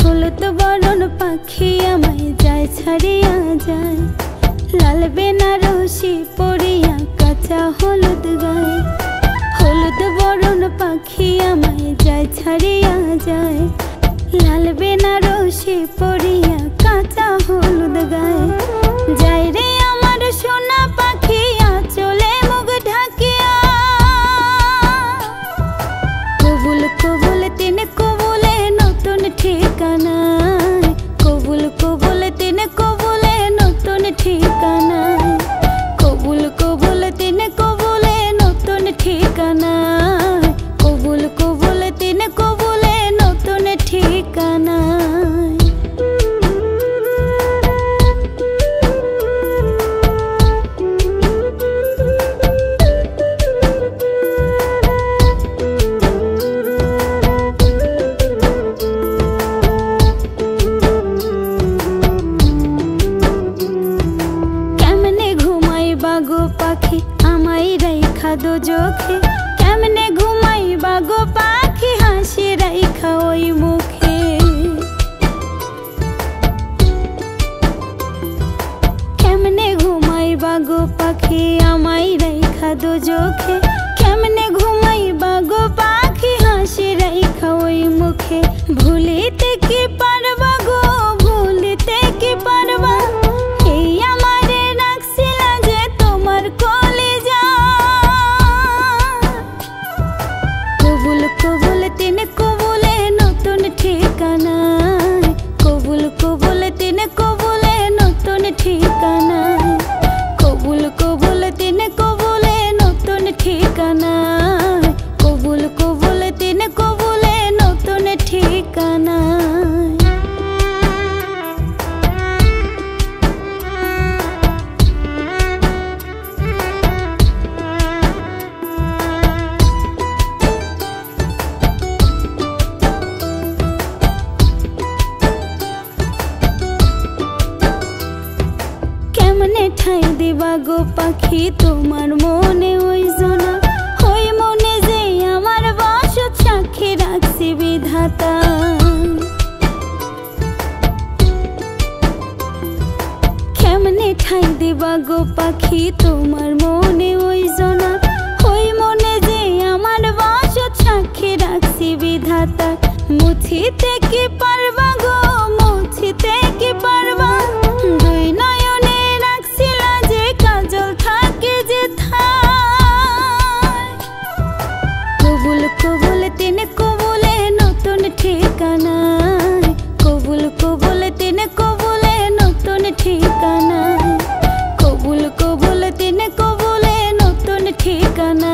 হলুদ বরণ পাখি আমায় যায় ছাড়িয়া যায়, লাল বেনারসি পরিয়া কাঁচা হলুদ গায়ে। হলুদ বরণ পাখি আমায় যায় ছাড়িয়া যায়, লাল বেনারসি পরিয়া কাঁচা হলুদ গায়ে। যাই রে আমার সোনা পাখি আঁচলে মুখ ঢাকিয়া, কবুল কবুল তিন কবুলে নতুন ঠিকানায়, কবুল কবুল তিন কবুলে নতুন ঠিকানায়, কবুল কবুল তিন কবুলে নতুন ঠিকানায়, কবুল কবুল তিন কবুলে নতুন ঠিকানায়। পাখি আমায় রাইখা দো চোখে, কেমনে ঘুমাইবা গো পাখি হাসি রাইখা ওই মুখে। কেমনে ঘুমাইবা গো পাখি আমায় রাইখা দো চোখে, কেমনে ঘুমাইবা গো পাখি হাসি রাইখা ওই মুখে। ভুলিতে কি পারবা গো, ভুলিতে কি পারবা, এই আমারে রাখছিলা যে তোমার কলিজা। কবুল কবুল তিন কবুলে নতুন ঠিকানায়, কবুল কবুল তিন কবুলে নতুন ঠিকানায়, কবুল কবুল তিন কবুলে নতুন ঠিকানায়, কবুল কবুল তিন কবুলে নতুন ঠিকানায়। কেমনে ঠাই দিবা গো পাখি তোমার মনে ওই জনা, ওই মনে যে আমার বসত সাক্ষী রাখছি বিধাতা। কেমনে ঠাই দিবা গো পাখি তোমার মনে ওই জনা, ওই মনে যে আমার বসত সাক্ষী রাখছি বিধাতা। মুছিতে কি পারবা গো, মুছিতে কি পারবা, দুই নয়নে রাখছিলা যে কাজল থাকে যে থায়। কবুল কবুল তিন কবুলে নতুন ঠিকানায়, কবুল কবুল তিন কবুলে নতুন ঠিকানায়, কবুল কবুল তিন কবুলে নতুন ঠিকানায়।